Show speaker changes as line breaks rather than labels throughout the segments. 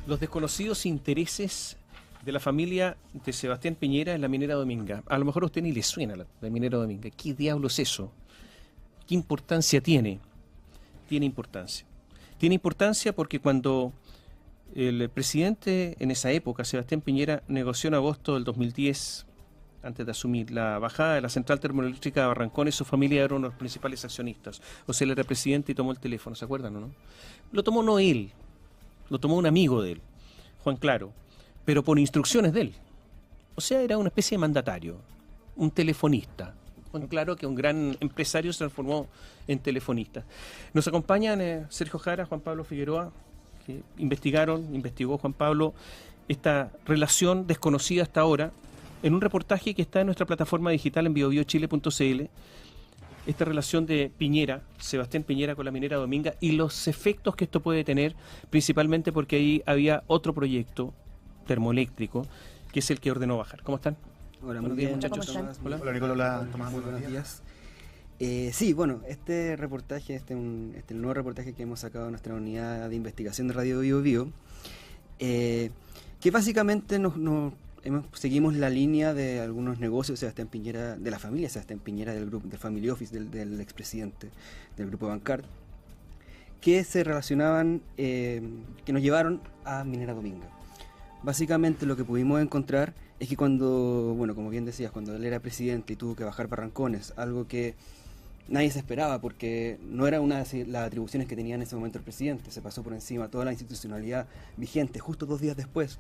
Los desconocidos intereses de la familia de Sebastián Piñera en la minera Dominga. A lo mejor a usted ni le suena la minera Dominga. ¿Qué diablos es eso? ¿Qué importancia tiene? Tiene importancia. Tiene importancia porque cuando el presidente en esa época, Sebastián Piñera, negoció en agosto del 2010, antes de asumir la bajada de la central termoeléctrica de Barrancones, su familia era uno de los principales accionistas. O sea, él era presidente y tomó el teléfono, ¿se acuerdan o no? Lo tomó no él, lo tomó un amigo de él, Juan Claro, pero por instrucciones de él. O sea, era una especie de mandatario, un telefonista. Juan Claro, que un gran empresario, se transformó en telefonista. Nos acompañan Sergio Jara, Juan Pablo Figueroa, que investigó Juan Pablo esta relación desconocida hasta ahora, en un reportaje que está en nuestra plataforma digital en biobiochile.cl, esta relación de Piñera, Sebastián Piñera con la minera Dominga y los efectos que esto puede tener, principalmente porque ahí había otro proyecto termoeléctrico que es el que ordenó bajar. ¿Cómo están?
Hola,
buenos
muy
días,
bien,
muchachos.
Tomás.
Hola.
Nicolás, hola, Tomás,
Muy buenos días. Sí, bueno, este reportaje, el nuevo reportaje que hemos sacado de nuestra unidad de investigación de Radio Bio Bio, que básicamente seguimos la línea de algunos negocios de Sebastián Piñera, de la familia Sebastián Piñera, del grupo del Family Office, del expresidente del grupo Bancard, que se relacionaban, que nos llevaron a Minera Dominga. Básicamente lo que pudimos encontrar es que cuando, bueno, como bien decías, cuando él era presidente y tuvo que bajar Barrancones, algo que nadie se esperaba porque no era una de las atribuciones que tenía en ese momento el presidente, se pasó por encima toda la institucionalidad vigente justo 2 días después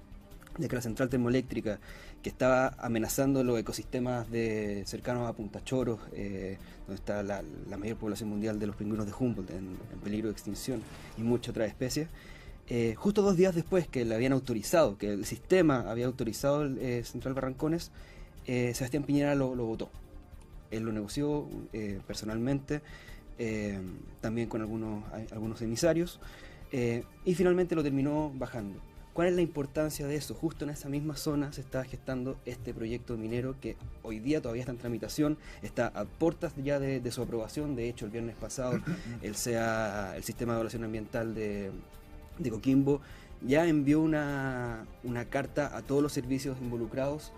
de que la central termoeléctrica, que estaba amenazando los ecosistemas cercanos a Punta Choros, donde está la mayor población mundial de los pingüinos de Humboldt en peligro de extinción y muchas otras especies, justo 2 días después que le habían autorizado, que el sistema había autorizado el Central Barrancones, Sebastián Piñera lo votó. Él lo negoció personalmente, también con algunos emisarios, y finalmente lo terminó bajando. ¿Cuál es la importancia de eso? Justo en esa misma zona se está gestando este proyecto minero que hoy día todavía está en tramitación, está a puertas ya de su aprobación. De hecho, el viernes pasado el Sistema de Evaluación Ambiental de Coquimbo ya envió una carta a todos los servicios involucrados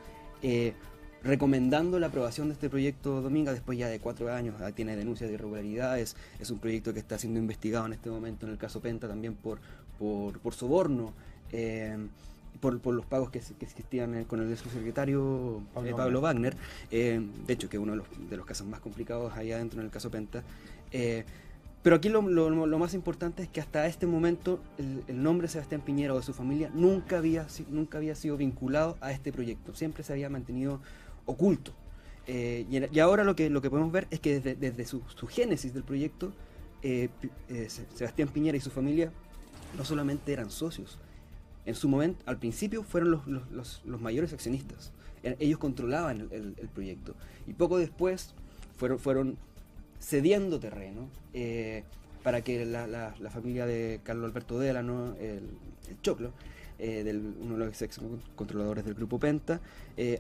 recomendando la aprobación de este proyecto Dominga después ya de 4 años. Tiene denuncias de irregularidades, es un proyecto que está siendo investigado en este momento en el caso Penta también por soborno, por los pagos que existían con el subsecretario Pablo Wagner, de hecho que es uno de los casos más complicados allá adentro en el caso Penta. Pero aquí lo más importante es que hasta este momento el nombre Sebastián Piñera o de su familia nunca había sido vinculado a este proyecto, siempre se había mantenido oculto. Y ahora lo que podemos ver es que desde su génesis del proyecto, Sebastián Piñera y su familia no solamente eran socios, en su momento, al principio fueron los mayores accionistas, ellos controlaban el proyecto, y poco después fueron cediendo terreno para que la familia de Carlos Alberto Délano, el Choclo, uno de los ex controladores del grupo Penta,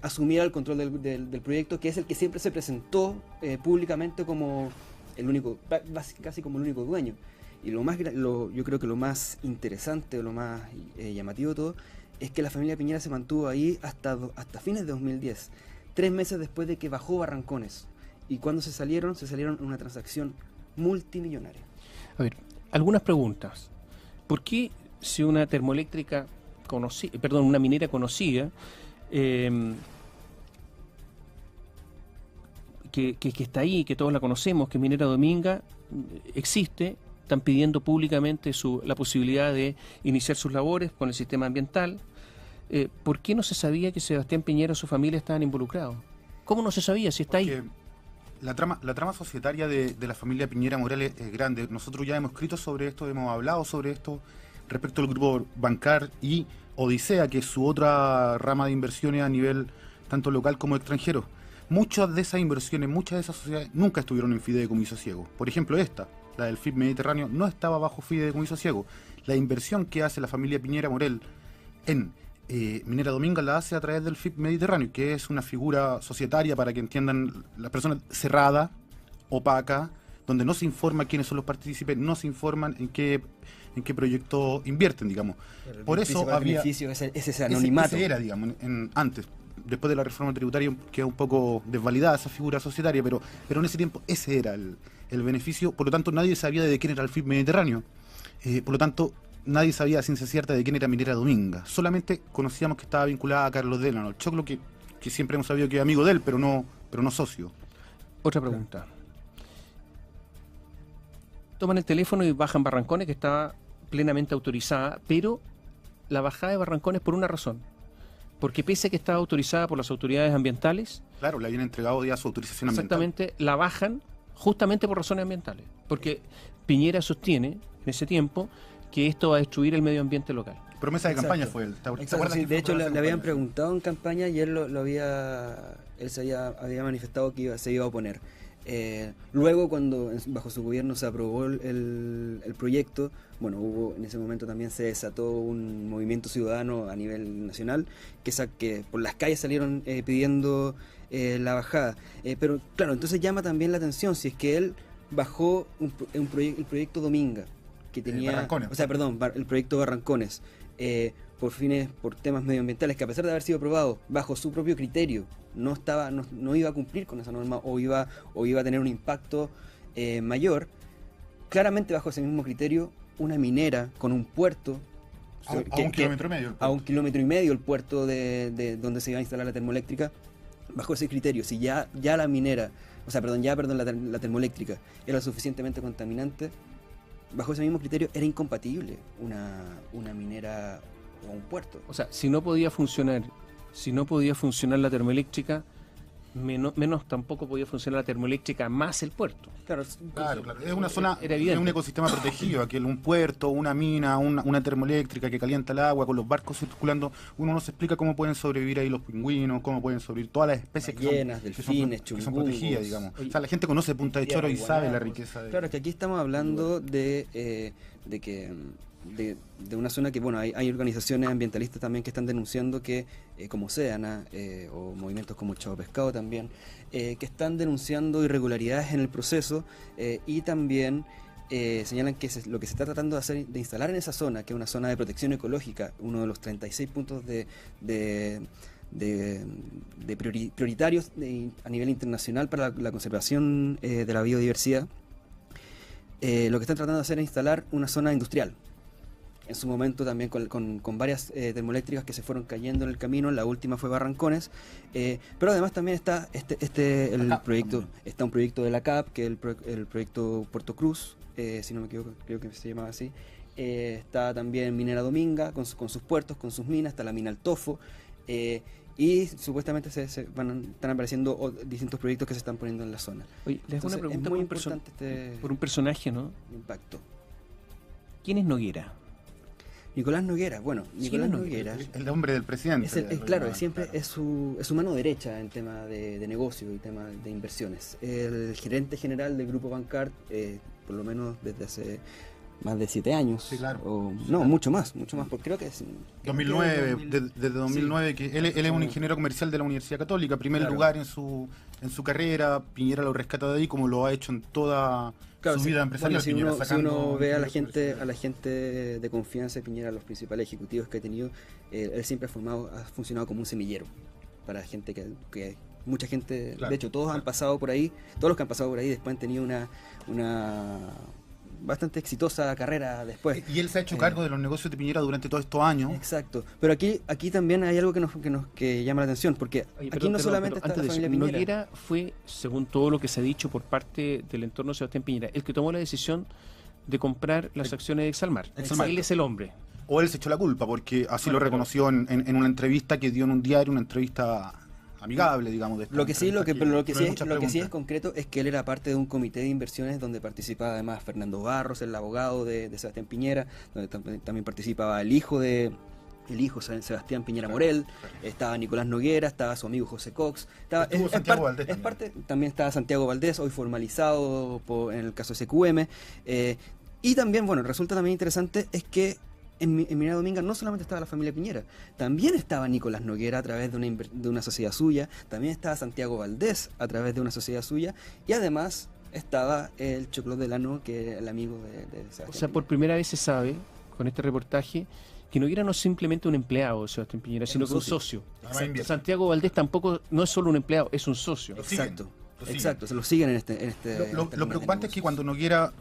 asumiera el control del proyecto, que es el que siempre se presentó públicamente como el único, casi como el único dueño. Y yo creo que lo más interesante, lo más llamativo de todo, es que la familia Piñera se mantuvo ahí hasta fines de 2010, 3 meses después de que bajó Barrancones. Y cuando se salieron en una transacción multimillonaria.
A ver, algunas preguntas. ¿Por qué si una termoeléctrica una minera conocida, que está ahí, que todos la conocemos, que Minera Dominga existe, están pidiendo públicamente la posibilidad de iniciar sus labores con el sistema ambiental? ¿Por qué no se sabía que Sebastián Piñera y su familia estaban involucrados? ¿Cómo no se sabía si está ahí?
La trama societaria de la familia Piñera Morales es grande. Nosotros ya hemos escrito sobre esto, hemos hablado sobre esto respecto al grupo Bancard y Odisea, que es su otra rama de inversiones a nivel tanto local como extranjero. Muchas de esas inversiones, muchas de esas sociedades nunca estuvieron en fideicomiso ciego. Por ejemplo, la del FIP Mediterráneo, no estaba bajo fideicomiso ciego. La inversión que hace la familia Piñera Morel en Minera Dominga la hace a través del FIP Mediterráneo, que es una figura societaria, para que entiendan las personas, cerrada, opaca, donde no se informa quiénes son los partícipes, no se informan en qué en qué proyecto invierten, digamos.
Pero el
Por eso
principal
había...
beneficio es ese anonimato.
Ese era, digamos, antes. Después de la reforma tributaria queda un poco desvalidada esa figura societaria, pero en ese tiempo ese era el beneficio. Por lo tanto, nadie sabía de quién era el FIP Mediterráneo. Por lo tanto, nadie sabía a ciencia cierta de quién era Minera Dominga. Solamente conocíamos que estaba vinculada a Carlos Delano, el Choclo, que siempre hemos sabido que es amigo de él, pero no socio.
Otra pregunta. Toman el teléfono y bajan Barrancones, que estaba plenamente autorizada, pero la bajada de Barrancones por una razón. Porque pese a que estaba autorizada por las autoridades ambientales,
Claro, le habían entregado ya su autorización ambiental.
exactamente, la bajan justamente por razones ambientales. Porque Piñera sostiene en ese tiempo que esto va a destruir el medio ambiente local.
Promesa de
Exacto.
campaña fue él. ¿Te
Exacto,
acuerdas
sí,
que
de
fue
hecho
promesa de
le habían
campaña?
preguntado en campaña y él había manifestado que se iba a oponer. Luego, cuando bajo su gobierno se aprobó el proyecto, bueno, en ese momento también se desató un movimiento ciudadano a nivel nacional que por las calles salieron pidiendo la bajada. Pero claro, entonces llama también la atención si es que él bajó el proyecto Dominga, que tenía,
Barrancones.
o sea, perdón, el proyecto Barrancones, por temas medioambientales, que a pesar de haber sido aprobado bajo su propio criterio, no iba a cumplir con esa norma o iba a tener un impacto mayor. Claramente bajo ese mismo criterio, una minera con un puerto
A un kilómetro y medio.
a 1,5 kilómetros el puerto de donde se iba a instalar la termoeléctrica, bajo ese criterio, si ya la minera, la termoeléctrica era suficientemente contaminante, bajo ese mismo criterio era incompatible una minera o un puerto.
O sea, si no podía funcionar la termoeléctrica, menos tampoco podía funcionar la termoeléctrica más el puerto.
Claro,
Claro. Es una zona,
Era
es
evidente.
un ecosistema protegido, aquel un puerto, una mina, una termoeléctrica que calienta el agua con los barcos circulando. Uno no se explica cómo pueden sobrevivir ahí los pingüinos, cómo pueden sobrevivir todas las especies
ballenas,
que
delfines,
son
chungungos.
protegidas, digamos.
Oye,
O sea, la gente conoce Punta de Choro y sabe la riqueza de...
Claro, que aquí estamos hablando de una zona que, bueno, hay organizaciones ambientalistas también que están denunciando que, como Sedana, o movimientos como Chavo Pescado también, que están denunciando irregularidades en el proceso y también señalan que lo que se está tratando de hacer, de instalar en esa zona, que es una zona de protección ecológica, uno de los 36 puntos prioritarios a nivel internacional para la conservación de la biodiversidad. Lo que están tratando de hacer es instalar una zona industrial. En su momento también con varias termoeléctricas que se fueron cayendo en el camino, la última fue Barrancones, pero además también está está un proyecto de la CAP, que es el proyecto Puerto Cruz, si no me equivoco, creo que se llamaba así. Está también Minera Dominga con sus puertos, con sus minas, está la mina El Tofo, y supuestamente están apareciendo distintos proyectos que se están poniendo en la zona.
Oye, les hago una
Entonces,
pregunta
es muy
por
importante
por un personaje, ¿no?
impacto.
¿Quién es Noguera?
Nicolás Noguera, bueno, Nicolás
es
Noguera
El hombre del presidente.
claro, siempre es su mano derecha en tema de negocio y tema de inversiones. El gerente general del Grupo Bancard, por lo menos desde hace más de 7 años.
Sí, claro.
Mucho más, porque creo que es...
2009, desde 2009, que él es un ingeniero comercial de la Universidad Católica, primer
Claro.
lugar en su carrera. Piñera lo rescata de ahí, como lo ha hecho en toda su vida empresarial.
Bueno,
Piñera
si
sacando
uno ve a la
ingenieros
gente de confianza de Piñera, los principales ejecutivos que ha tenido, él siempre ha funcionado como un semillero para gente que mucha gente,
Claro,
de hecho todos
claro.
han pasado por ahí, todos los que han pasado por ahí después han tenido una bastante exitosa carrera después.
Y él se ha hecho cargo de los negocios de Piñera durante todos estos años.
Exacto, pero aquí también hay algo que llama la atención, porque
Oye,
aquí no solamente está
antes
la
de eso,
familia Piñera.
Noguera fue, según todo lo que se ha dicho por parte del entorno de Sebastián Piñera, el que tomó la decisión de comprar las acciones de Exalmar.
Exalmar.
Él es el hombre.
O él se echó la culpa, porque así
Bueno,
lo reconoció en una entrevista que dio en un diario, una entrevista amigable, digamos. De esta
Lo que sí
muchas
es
preguntas.
concreto es que él era parte de un comité de inversiones donde participaba además Fernando Barros, el abogado de Sebastián Piñera, donde también participaba el hijo Sebastián Piñera Morel, estaba Nicolás Noguera, estaba su amigo José Cox,
Estuvo Santiago Valdés
también estaba Santiago Valdés, hoy formalizado en el caso SQM, y también, bueno, resulta también interesante es que en Minera Dominga no solamente estaba la familia Piñera, también estaba Nicolás Noguera a través de una sociedad suya, también estaba Santiago Valdés a través de una sociedad suya, y además estaba el Choclo Delano, que era el amigo de Sebastián
O sea, por
Piñera.
primera vez se sabe, con este reportaje, que Noguera no es simplemente un empleado de Sebastián Piñera, sino que un socio.
Además invierte.
Santiago Valdés tampoco no es solo un empleado, es un socio.
Lo siguen,
Exacto,
lo siguen.
exacto, se lo siguen en este.
Lo preocupante es que cuando Noguera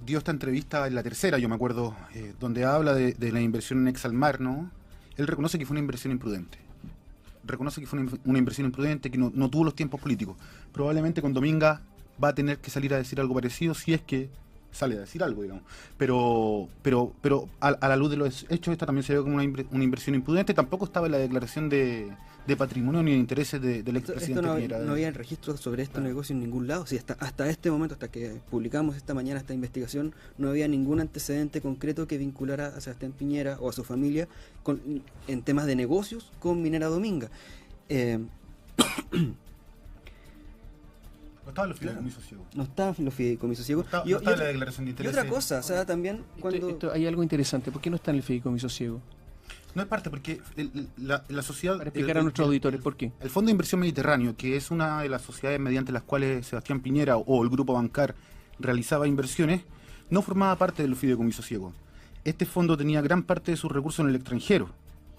dio esta entrevista en la tercera, yo me acuerdo, donde habla de la inversión en Exalmar, ¿no? Él reconoce que fue una inversión imprudente. Reconoce que fue una inversión imprudente, que no tuvo los tiempos políticos. Probablemente con Dominga va a tener que salir a decir algo parecido, si es que sale a decir algo, digamos. Pero a la luz de los hechos, esta también se ve como una inversión imprudente. Tampoco estaba en la declaración de patrimonio ni de intereses del
Esto
expresidente
no,
Piñera.
no había registros sobre estos negocios en ningún lado. Sí, hasta este momento, hasta que publicamos esta mañana esta investigación, no había ningún antecedente concreto que vinculara a Sebastián Piñera o a su familia en temas de negocios con Minera Dominga.
No estaba en los fideicomisos ciegos.
No estaban los fideicomisos ciegos.
No estaba en la declaración de
Y
intereses.
otra cosa, o sea, también cuando...
Hay algo interesante. ¿Por qué no está en el fideicomiso ciego?
No es parte, porque la sociedad...
Para explicar a nuestros auditores por qué.
El Fondo de Inversión Mediterráneo, que es una de las sociedades mediante las cuales Sebastián Piñera o el Grupo Bancar realizaba inversiones, no formaba parte del fideicomiso ciego. Este fondo tenía gran parte de sus recursos en el extranjero.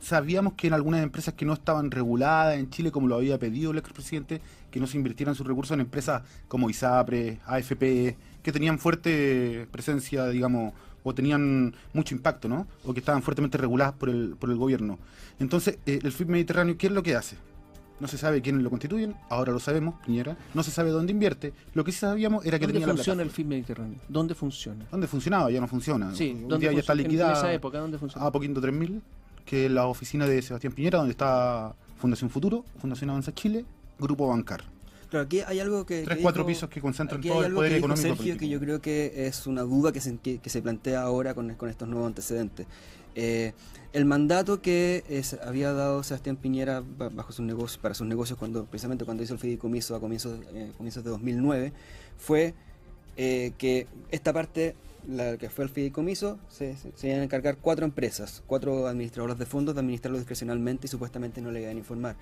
Sabíamos que en algunas empresas que no estaban reguladas en Chile, como lo había pedido el expresidente, que no se invirtieran sus recursos en empresas como ISAPRE, AFP, que tenían fuerte presencia, digamos, o tenían mucho impacto, ¿no? O que estaban fuertemente reguladas por el gobierno. Entonces, el FIP Mediterráneo, ¿qué es lo que hace? No se sabe quiénes lo constituyen, ahora lo sabemos, Piñera. No se sabe dónde invierte. Lo que sí sabíamos era que
¿Dónde
tenía la
funciona el
plataforma.
FIP Mediterráneo? ¿Dónde funciona?
¿Dónde funcionaba? Ya no funciona.
Sí,
Un
¿dónde
día ya está
funciona?
liquidada.
En esa época, ¿dónde funciona?
Poquito 3000, que es la oficina de Sebastián Piñera, donde está Fundación Futuro, Fundación Avanza Chile, Grupo Bancar.
Claro, aquí hay algo que...
3-4 pisos que concentran
aquí
todo
hay
el
algo
poder
que dijo
económico.
Sergio, que yo creo que es una duda que se plantea ahora con estos nuevos antecedentes. El mandato que había dado Sebastián Piñera bajo sus negocios, para sus negocios, precisamente cuando hizo el fideicomiso a comienzos de 2009, fue que esta parte, la que fue el fideicomiso, se iban a encargar 4 empresas, 4 administradoras de fondos, de administrarlo discrecionalmente y supuestamente no le iban a informar.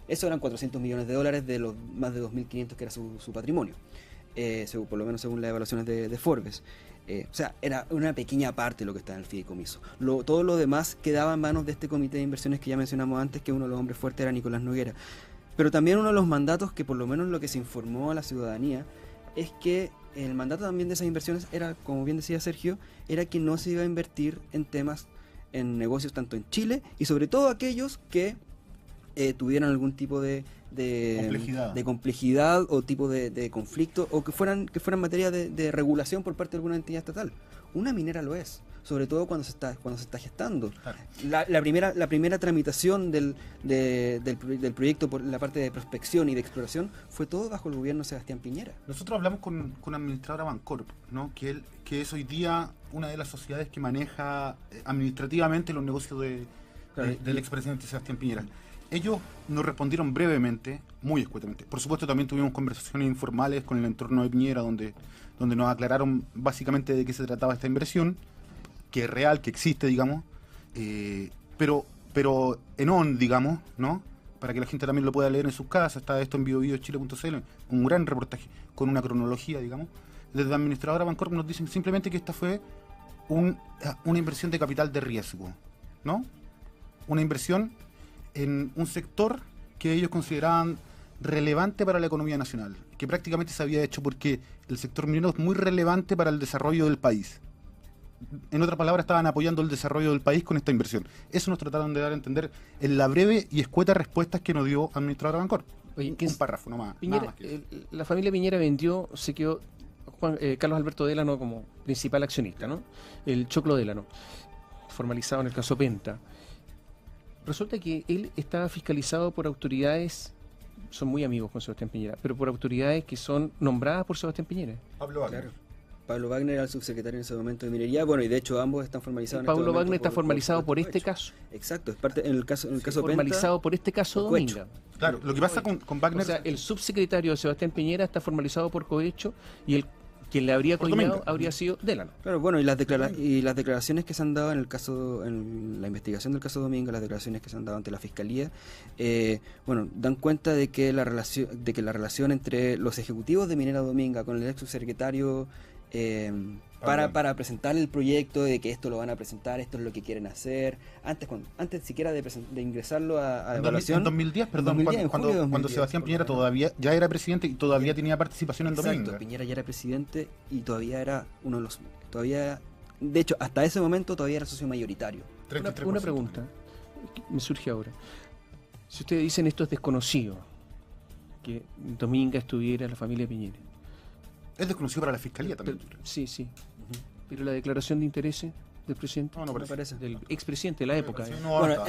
Eso eran $400 millones de los más de 2.500 que era su patrimonio, por lo menos según las evaluaciones de Forbes. O sea, era una pequeña parte lo que está en el fideicomiso. Todo lo demás quedaba en manos de este comité de inversiones que ya mencionamos antes, que uno de los hombres fuertes era Nicolás Noguera. Pero también uno de los mandatos que por lo menos lo que se informó a la ciudadanía es que el mandato también de esas inversiones era, como bien decía Sergio, era que no se iba a invertir en negocios tanto en Chile y sobre todo aquellos que tuvieran algún tipo de complejidad o tipo de conflicto o que fueran materia de regulación por parte de alguna entidad estatal. Una minera lo es, sobre todo cuando se está gestando.
Claro.
La primera tramitación del proyecto por la parte de prospección y de exploración fue todo bajo el gobierno de Sebastián Piñera.
Nosotros hablamos con la administradora Bancorp, ¿no? que es hoy día una de las sociedades que maneja administrativamente los negocios del expresidente Sebastián Piñera. Ellos nos respondieron brevemente, muy escuetamente. Por supuesto, también tuvimos conversaciones informales con el entorno de Piñera, donde nos aclararon básicamente de qué se trataba esta inversión, que es real, que existe, digamos, pero en on, digamos, ¿no? Para que la gente también lo pueda leer en sus casas. Está esto en biochile.cl, un gran reportaje con una cronología, digamos. Desde la administradora Bancorp nos dicen simplemente que esta fue una inversión de capital de riesgo, ¿no? Una inversión en un sector que ellos consideraban relevante para la economía nacional, que prácticamente se había hecho porque el sector minero es muy relevante para el desarrollo del país. En otras palabras, estaban apoyando el desarrollo del país con esta inversión. Eso nos trataron de dar a entender en la breve y escueta respuestas que nos dio Administradora Bancorp.
Oye,
un párrafo nomás.
Piñera,
nada más que eso.
la familia Piñera se quedó Carlos Alberto Delano como principal accionista, ¿no? El Choclo Delano, formalizado en el caso Penta. Resulta que él estaba fiscalizado por autoridades, son muy amigos con Sebastián Piñera, pero por autoridades que son nombradas por Sebastián Piñera.
Pablo Wagner.
Claro. Pablo Wagner era el subsecretario en ese momento de minería, bueno, y de hecho ambos están formalizados.
Pablo Wagner está formalizado por este caso.
Exacto, es parte en el caso Penta,
formalizado por este caso Dominga.
Claro, lo que pasa con Wagner...
O sea, el subsecretario de Sebastián Piñera está formalizado por cohecho y el quien le habría
Por
coimeado
Dominga.
habría sido Delano.
Claro, bueno, y las declaraciones que se han dado en el caso, en la investigación del caso Dominga, las declaraciones que se han dado ante la fiscalía, bueno, dan cuenta de que la relación entre los ejecutivos de Minera Dominga con el ex subsecretario para presentar el proyecto, de que esto lo van a presentar, esto es lo que quieren hacer, antes siquiera de ingresarlo a evaluación.
En 2010, perdón,
2010, en julio de
cuando
2010,
Sebastián
por
Piñera
lo menos.
todavía ya era presidente y todavía tenía participación en
Exacto,
Dominga.
Piñera ya era presidente y todavía era uno de los... de hecho, hasta ese momento todavía era socio mayoritario.
Una
33%.
pregunta que me surge ahora. Si ustedes dicen esto es desconocido, que en Dominga estuviera la familia Piñera.
Es desconocido para la fiscalía
Pero,
también.
sí. Pero la declaración de intereses del presidente,
No
Me
parece.
parece.
del expresidente de la época.
Sí,
¿eh?
no
Bueno,
basta.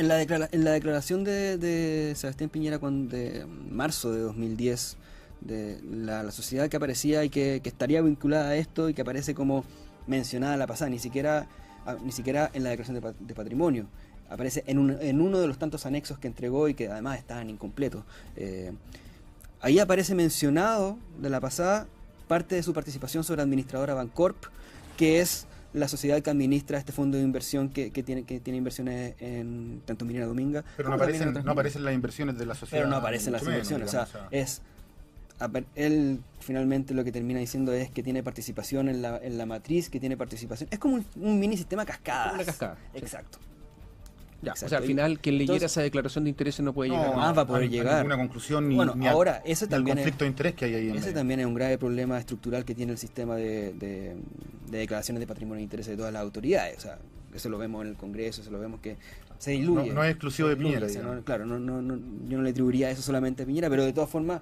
en la declaración de Sebastián Piñera de marzo de 2010, de la sociedad que aparecía y que estaría vinculada a esto y que aparece como mencionada a la pasada, ni siquiera en la declaración de patrimonio, aparece en uno de los tantos anexos que entregó y que además estaban incompletos. Ahí aparece mencionado de la pasada parte de su participación sobre administradora Bancorp, que es la sociedad que administra este fondo de inversión que tiene inversiones en tanto Minera Dominga.
Pero no
como también en
aparecen,
otras
no
mineras.
aparecen las inversiones de la sociedad.
Pero no aparecen las
mucho menos,
inversiones,
digamos,
él finalmente lo que termina diciendo es que tiene participación en la matriz, que tiene participación, es como un mini sistema cascada.
Como una cascada, sí.
Exacto.
Ya, o
Exacto.
sea, al final, quien leyera
Entonces-
esa declaración de intereses no puede
no,
llegar a
va a poder llegar.
ninguna conclusión ni,
Bueno,
ni
ahora, ese
ni al
también es-
conflicto de interés que hay ahí en
Ese
medio.
también es un grave problema estructural que tiene el sistema de declaraciones de patrimonio e interés de todas las autoridades. O sea, eso lo vemos en el Congreso, eso lo vemos que se diluye.
No es exclusivo de
Se diluye,
Piñera,
o sea,
digamos.
claro, yo no le atribuiría eso solamente a Piñera, pero de todas formas,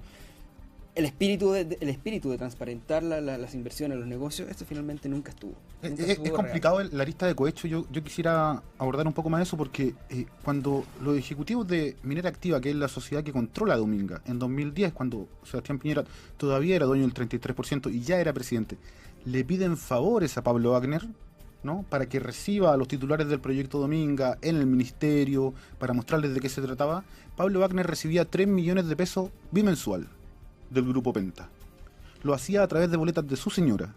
el espíritu de transparentar las inversiones, los negocios, esto finalmente nunca estuvo. Nunca
Es
estuvo real.
complicado la arista de cohecho. Yo quisiera abordar un poco más eso porque cuando los ejecutivos de Minera Activa, que es la sociedad que controla Dominga, en 2010, cuando Sebastián Piñera todavía era dueño del 33% y ya era presidente, le piden favores a Pablo Wagner, ¿no? Para que reciba a los titulares del proyecto Dominga en el ministerio, para mostrarles de qué se trataba. Pablo Wagner recibía 3 millones de pesos bimensual del grupo Penta. Lo hacía a través de boletas de su señora,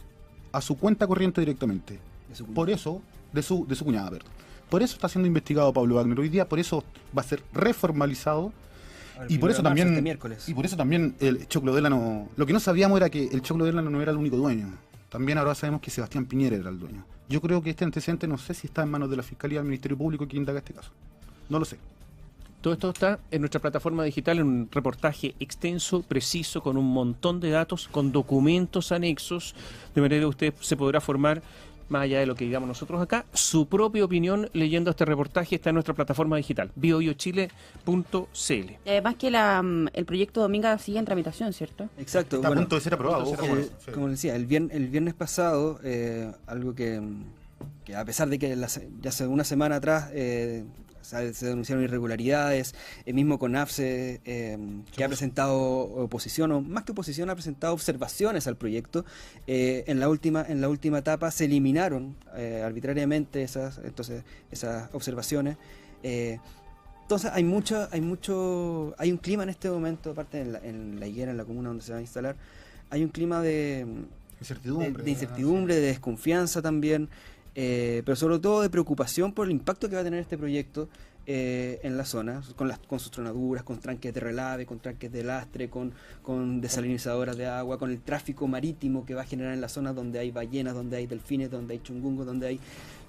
a su cuenta corriente directamente.
De su cuñado.
Por eso, de su cuñada, perdón. Por eso está siendo investigado Pablo Wagner hoy día, por eso va a ser reformalizado.
Ahora,
Y por
1
eso
de marzo,
también
este miércoles.
y por eso también el Choclo Delano, lo que no sabíamos era que el Choclo Delano no era el único dueño. También ahora sabemos que Sebastián Piñera era el dueño. Yo creo que este antecedente no sé si está en manos de la Fiscalía del Ministerio Público que indaga este caso. No lo sé.
Todo esto está en nuestra plataforma digital, en un reportaje extenso, preciso, con un montón de datos, con documentos anexos, de manera que usted se podrá formar, más allá de lo que digamos nosotros acá, su propia opinión leyendo este reportaje. Está en nuestra plataforma digital, biobiochile.cl.
Y además que el proyecto Dominga sigue en tramitación, ¿cierto?
Exacto.
Está
bueno,
a punto de ser aprobado. ojo,
el-
sí.
como decía, el viernes pasado, algo que a pesar de que ya hace una semana atrás se denunciaron irregularidades, el mismo CONAFSE, que ha presentado oposición, o más que oposición, ha presentado observaciones al proyecto, en la última etapa se eliminaron arbitrariamente esas observaciones. Entonces hay un clima en este momento, aparte en la higuera, en la comuna donde se va a instalar, hay un clima de incertidumbre, de desconfianza también, pero sobre todo de preocupación por el impacto que va a tener este proyecto en la zona, con sus tronaduras, con tranques de relave, con tranques de lastre, con desalinizadoras de agua, con el tráfico marítimo que va a generar en la zona donde hay ballenas, donde hay delfines, donde hay chungungos, donde hay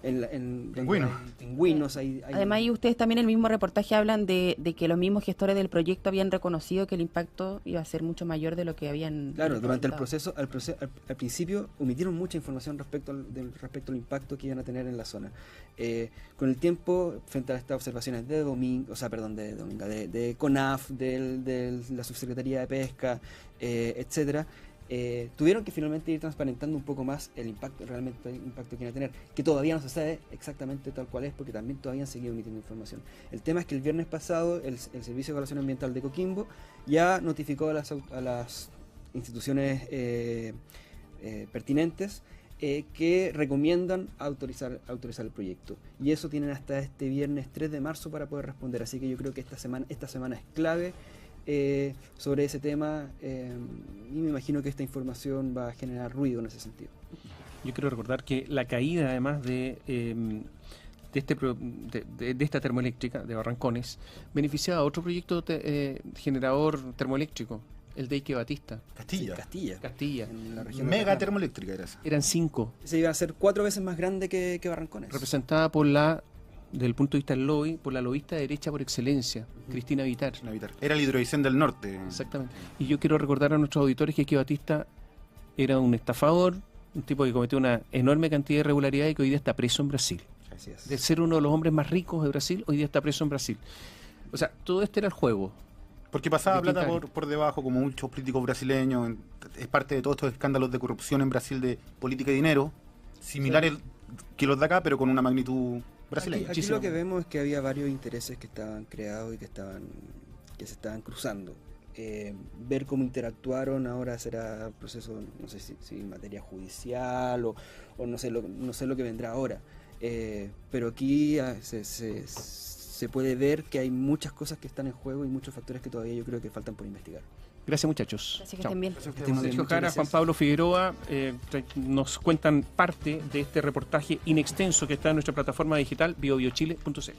Pingüinos.
pingüinos.
Además, y ustedes también en el mismo reportaje hablan de que los mismos gestores del proyecto habían reconocido que el impacto iba a ser mucho mayor de lo que habían...
Claro, durante el
proyectado.
proceso, al principio omitieron mucha información respecto al impacto que iban a tener en la zona. Con el tiempo, frente a estas observaciones de CONAF, de la Subsecretaría de Pesca, etcétera, tuvieron que finalmente ir transparentando un poco más el impacto que iban a tener, que todavía no se sabe exactamente tal cual es, porque también todavía han seguido emitiendo información. El tema es que el viernes pasado el Servicio de Evaluación Ambiental de Coquimbo ya notificó a las instituciones pertinentes que recomiendan autorizar el proyecto, y eso tienen hasta este viernes 3 de marzo para poder responder. Así que yo creo que esta semana es clave sobre ese tema, y me imagino que esta información va a generar ruido en ese sentido.
Yo quiero recordar que la caída, además de esta termoeléctrica de Barrancones, beneficiaba a otro proyecto generador termoeléctrico, el de Ike Batista.
Castilla.
Sí,
Castilla.
en la región
Mega
de
termoeléctrica era esa.
Eran 5,
Se iba a ser 4 veces más grande que Barrancones.
representada desde el punto de vista del lobby, por la lobista derecha por excelencia, Cristina Vitar.
Era el Hidrovicén del Norte.
Exactamente. Y yo quiero recordar a nuestros auditores que Ike Batista era un estafador, un tipo que cometió una enorme cantidad de irregularidades y que hoy día está preso en Brasil.
Así es.
De ser uno de los hombres más ricos de Brasil, hoy día está preso en Brasil. O sea, todo este era el juego.
Porque pasaba
¿De
plata
Quintana?
por debajo, como muchos políticos brasileños. Es parte de todos estos escándalos de corrupción en Brasil de política y dinero, similares que los de acá, pero con una magnitud brasileña.
Aquí lo que vemos es que había varios intereses que estaban creados y que se estaban cruzando. Ver cómo interactuaron ahora será proceso, no sé si en materia judicial o no sé lo que vendrá ahora. Pero aquí se puede ver que hay muchas cosas que están en juego y muchos factores que todavía yo creo que faltan por investigar.
Gracias, muchachos.
Así que
Chao.
estén bien.
Gracias a ustedes.
Estén muy bien.
Sergio
Muchas
Jara,
gracias.
Juan Pablo Figueroa nos cuentan parte de este reportaje inextenso que está en nuestra plataforma digital biobiochile.cl.